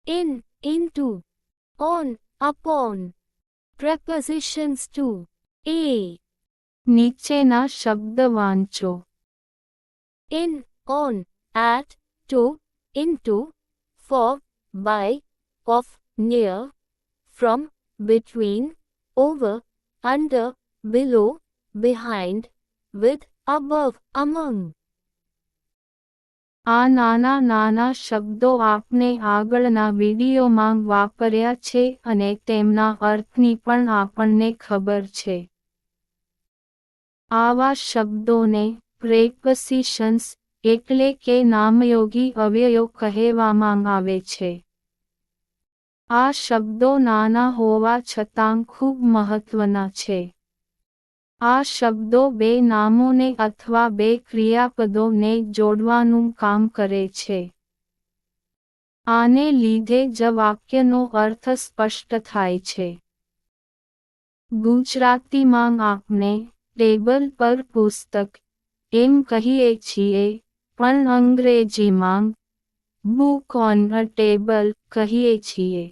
in, into, on, upon. Prepositions to, a. નીચેના શબ્દ વાંચો. In, on, at, to, into, for, by, of, near, from, between, over, under, below, behind, with, above, among. આ નાના નાના શબ્દો આપને આગળના વિડીયોમાં વાપર્યા છે અને તેમના અર્થની પણ આપણને ખબર છે. આવા શબ્દોને પ્રેપોઝિશન્સ એટલે કે નામયોગી અવ્યયો કહેવામાં આવે છે. આ શબ્દો નાના હોવા છતાં ખૂબ મહત્વના છે. આ શબ્દો બે નામોને અથવા બે ક્રિયાપદોને જોડવાનું કામ કરે છે. આને લીધે જ વાક્યનો અર્થ સ્પષ્ટ થાય છે. ગુજરાતીમાં આપણે ટેબલ પર પુસ્તક એમ કહીએ છીએ, પણ અંગ્રેજીમાં બુક ઓન અ ટેબલ કહીએ છીએ.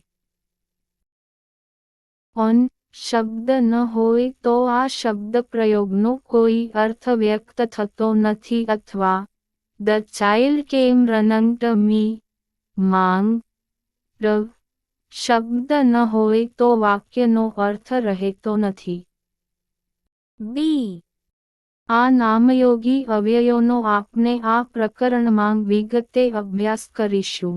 ઓન શબ્દ ન હોય તો આ શબ્દપ્રયોગનો કોઈ અર્થ વ્યક્ત થતો નથી અથવા ધ ચાઇલ્ડ કેમ રનિંગ ટુ મી માંગ શબ્દ ન હોય તો વાક્યનો અર્થ રહેતો નથી. બી. આ નામયોગી અવ્યયોનો આપણે આ પ્રકરણમાં વિગતે અભ્યાસ કરીશું.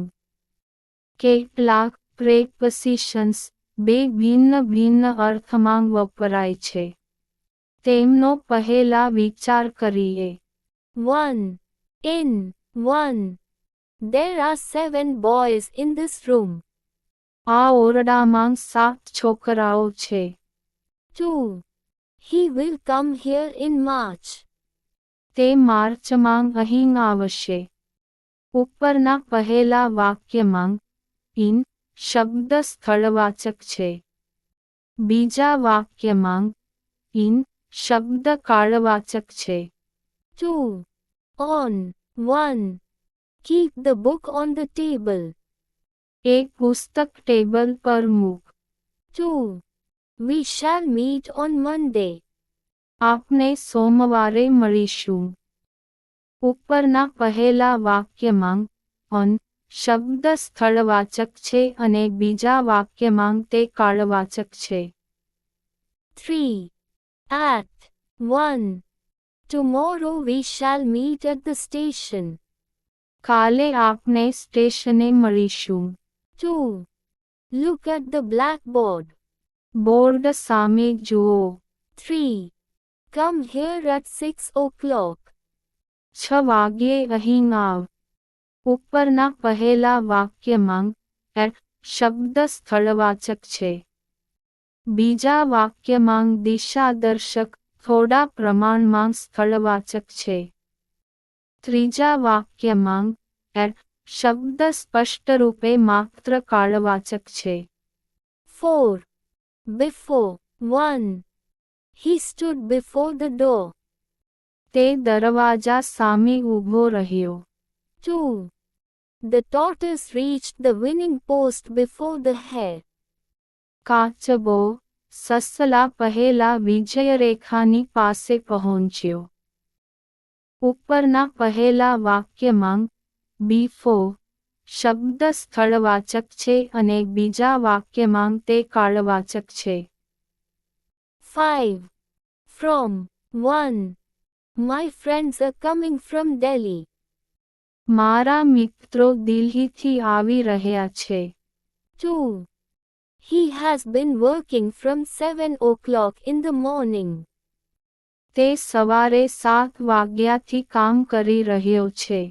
કેટલાક પ્રેપોઝિશન્સ બે ભિન્ન ભિન્ન અર્થમાં વપરાય છે. તેમનો પહેલા વિચાર કરીએ. 1. In, 1. There are 7 boys in this room. આ ઓરડામાં 7 છોકરાઓ છે. 2. He will come here in March. તે માર્ચમાં અહીં આવશે. ઉપરના પહેલા વાક્યમાં ઇન શબ્દ સ્થળવાચક છે. બીજા વાક્યમાં ઇન શબ્દ કાળવાચક છે. 2. On, 1. Keep the book on the table. એક પુસ્તક ટેબલ પર મૂક. 2. We shall meet on Monday. આપણે સોમવારે મળીશું. ઉપરના પહેલા વાક્યમાં ઓન શબ્દ સ્થળવાચક છે અને બીજા વાક્યમાં તે કાળવાચક છે. 3. At, 1. Tomorrow we shall meet at the station. કાલે આપણે સ્ટેશને મળીશું. 2. Look at the blackboard. Board સામે જુઓ. 3. Come here at 6 o'clock. 6 વાગ્યે અહીં આવ. ઉપરના પહેલા વાક્યમાં એટ શબ્દ સ્થળવાચક છે. બીજા વાક્યમાં દિશાદર્શક થોડા પ્રમાણમાં સ્થળવાચક છે. ત્રીજા વાક્યમાં એટ શબ્દ સ્પષ્ટરૂપે માત્ર કાળવાચક છે. 4. Before, 1. He stood before the door. તે દરવાજા સામે ઊભો રહ્યો. 2. The tortoise reached the winning post before the hare. કાચબો સસલા પહેલા વિજયરેખાની પાસે પહોંચ્યો. ઉપરના પહેલા વાક્યમાં before શબ્દ સ્થળવાચક છે અને બીજા વાક્યમાં તે કાળવાચક છે. 5. From, 1. My friends are coming from Delhi. મારા મિત્રો દિલ્હીથી આવી રહ્યા છે. 2. He has been working from 7 o'clock in the morning. તે સવારે 7 વાગ્યાથી કામ કરી રહ્યો છે.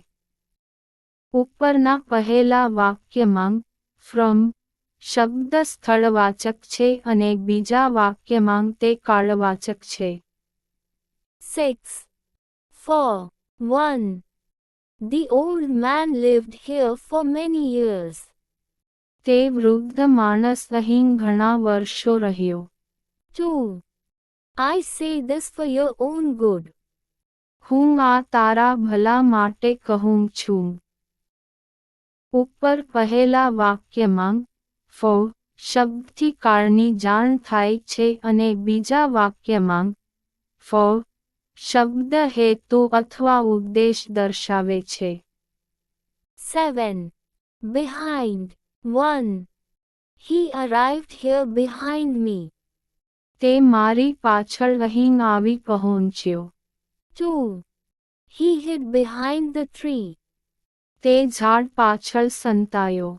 ઉપરના પહેલા વાક્યમાં from શબ્દ સ્થળવાચક છે અને બીજા વાક્યમાં તે કાળવાચક છે. 6. For, 1. The old man lived here for many years. તે વૃદ્ધ માણસ અહીં ઘણા વર્ષો રહ્યો. 2. I say this for your own good. હું આ તારા ભલા માટે કહું છું. ઉપર પહેલા વાક્યમાં ફો શબ્દથી કાળની જાણ થાય છે અને બીજા વાક્યમાં ફો શબ્દ હેતુ અથવા ઉદ્દેશ દર્શાવે છે. 7. Behind. 1. He arrived here behind me. તે મારી પાછળ અહીં આવી પહોંચ્યો. 2. He hid behind the tree. તે ઝાડ પાછળ સંતાયો.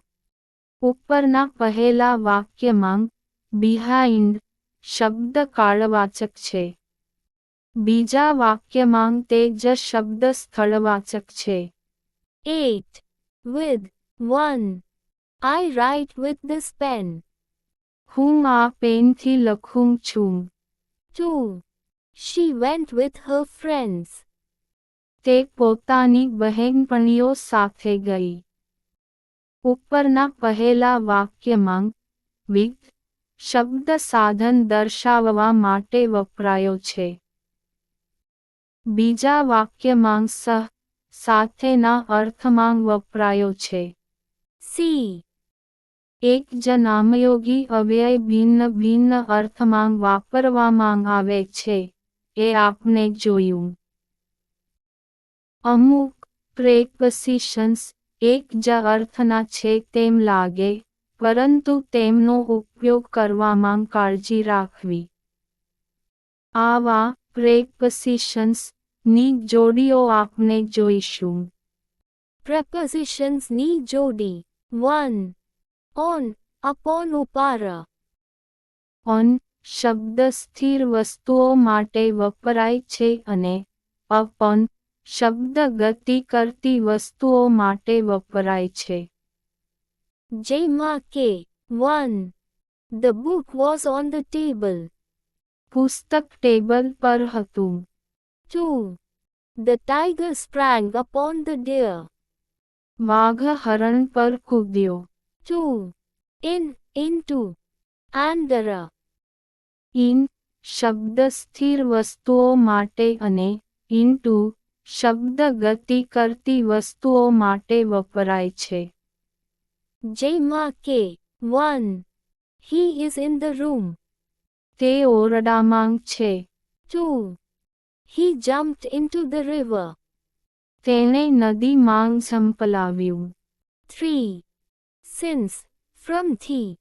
ઉપરના પહેલા વાક્યમાં બિહાઇન્ડ શબ્દ કાળવાચક છે. બીજા વાક્યમાં તે જ શબ્દ સ્થળવાચક છે. 8. With. 1. I write with this pen. હું આ પેનથી લખું છું. 2. She went with her friends. તે પોતાની બહેનપણીઓ સાથે ગઈ. ઉપરના પહેલા વાક્યમાં વિથ શબ્દ સાધન દર્શાવવા માટે વપરાયો છે. બીજા વાક્યમાં સહ સાથેના અર્થમાં વપરાયો છે. C. એક જ નામયોગી અવ્યય ભિન્ન ભિન્ન અર્થમાં વાપરવામાં આવે છે એ આપણે જોયું. અમુક પ્રેપોઝિશન્સ એક જ અર્થના છે તેમ લાગે, પરંતુ તેમનો ઉપયોગ કરવામાં કાળજી રાખવી. આવા પ્રેપોઝિશન્સ ની જોડીઓ આપણે જોઈશું. Prepositions ની જોડી. 1. On. Upon ઉપરા. ઓન શબ્દ સ્થિર વસ્તુઓ માટે વપરાય છે અને અપોન શબ્દ ગતિ કરતી વસ્તુઓ માટે વપરાય છે. જેમાં કે 1. The book was on the table. પુસ્તક ટેબલ પર હતું. 2. The tiger sprang upon the deer. વાઘ હરણ પર કૂદ્યો. 2. In. Into. Andara. ઇન શબ્દ સ્થિર વસ્તુઓ માટે અને ઇન્ટુ શબ્દ ગતિ કરતી વસ્તુઓ માટે વપરાય છે. જેમાં કે 1. He is in the room. તે ઓરડામાં છે. 2. He jumped into the river. તેણે નદીમાં ઝંપલાવ્યું. 3. Since. From. થી.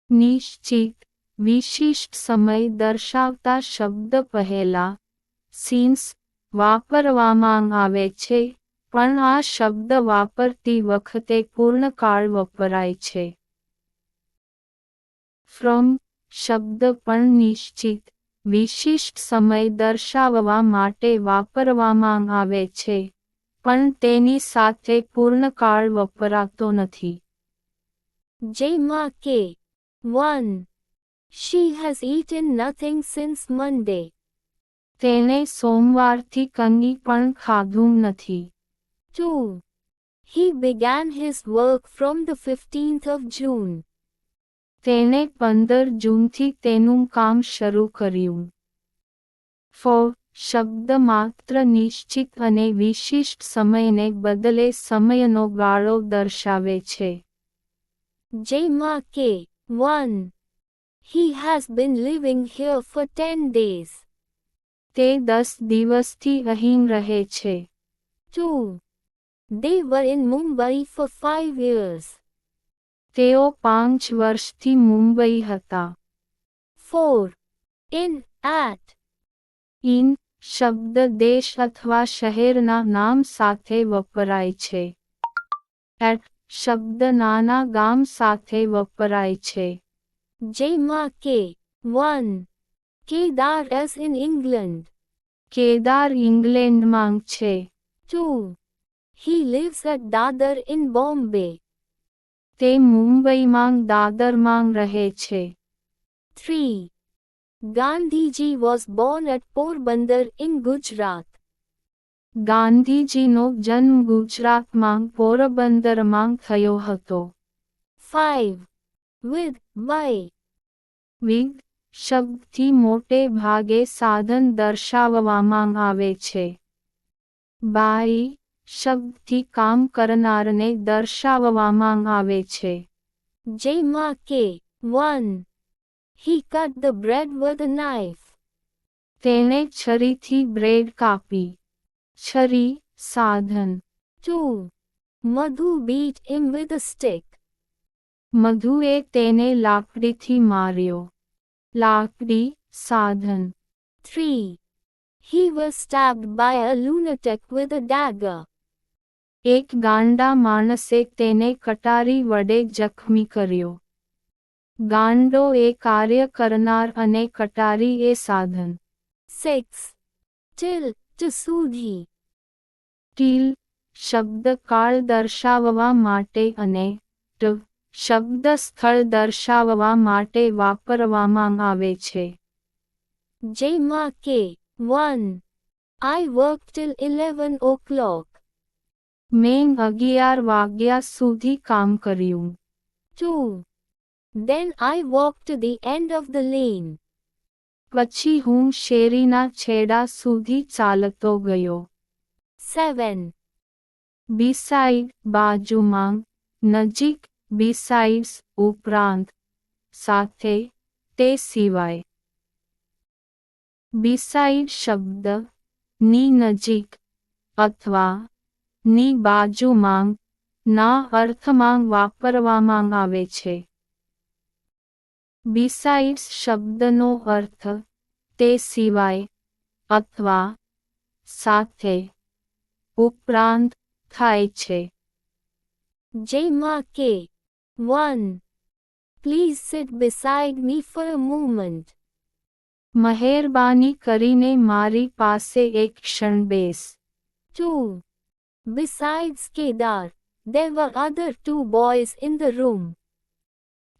નિશ્ચિત વિશિષ્ટ સમય દર્શાવતા શબ્દ પહેલા સિન્સ વાપરવામાં આવે છે, પણ આ શબ્દ વાપરતી વખતે પૂર્ણકાળ વપરાય છે. ફ્રોમ શબ્દ પણ નિશ્ચિત વિશિષ્ટ સમય દર્શાવવા માટે વાપરવામાં આવે છે, પણ તેની સાથે પૂર્ણકાળ વપરાતો નથી. જેમાં કે 1. She has eaten nothing since Monday. તેણે સોમવારથી કંઈ પણ ખાધું નથી. 2. He began his work from the 15th of June. તેણે 15 જૂનથી તેનું કામ શરૂ કર્યું. 4. શબ્દ માત્ર નિશ્ચિત અને વિશિષ્ટ સમયને બદલે સમયનો ગાળો દર્શાવે છે. જેમાં કે 1. He has been living here for 10 days. તે 10 દિવસથી અહીં રહે છે. 2. They were in Mumbai for 5 years. તેઓ 5 વર્ષથી મુંબઈ હતા. 4. In. At. ઇન શબ્દ દેશ અથવા શહેરના નામ સાથે વપરાય છે. એટ શબ્દ નાના ગામ સાથે વપરાય છે. જેમાં કે 1. Kedar is in England. Kedar ઇંગ્લેન્ડમાં છે. 2. He lives at Dadar in Bombay. તે મુંબઈમાં દાદરમાં રહે છે. 3. Gandhiji was born at Porbandar in Gujarat. ગાંધીજીનો જન્મ ગુજરાતમાં પોરબંદરમાં થયો હતો. 5. With. By. વિગ શબ્દથી મોટે ભાગે સાધન દર્શાવવામાં આવે છે. બાય શબ્દથી કામ કરનારને દર્શાવવામાં આવે છે. જેમાં કે 1. He cut the bread with a knife. તેણે છરીથી બ્રેડ કાપી. છરી સાધન. 2. Madhu beat him with a stick. મધુએ તેને લાકડીથી માર્યો. લાકડી સાધન. 3. He was stabbed by a lunatic with a dagger. એક ગાંડા માણસે તેને કટારી વડે જખમી કર્યો. ગાંડો એ કાર્ય કરનાર અને કટારી એ સાધન. 6. Till to sudhi. ટીલ શબ્દ કાળ દર્શાવવા માટે અને ટ શબ્દ સ્થળ દર્શાવવા માટે વાપરવામાં આવે છે. જેમાં કે 1. I worked till 11 o'clock. મેં 11 વાગ્યા સુધી કામ કર્યું. 2. Then I walked to the end of the lane. પછી હું શેરીના છેડા સુધી ચાલતો ગયો. 7. Beside બાજુમાં, નજીક, besides ઉપરાંત, સાથે, તે સિવાય. Beside શબ્દ ની નજીક અથવા ની બાજુમાં ના અર્થમાં વાપરવામાં આવે છે. Besides શબ્દનો અર્થ તે સિવાય અથવા સાથે ઉપરાંત થાય છે. જેમાં કે 1. Please sit beside me for a moment. મહેરબાની કરીને મારી પાસે એક ક્ષણ બેસ. 2. Besides Kedar, there were other 2 boys in the room.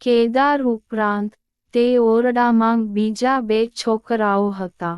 Kedar ઉપરાંત તે ઓરડામાં બીજા 2 છોકરાઓ હતા.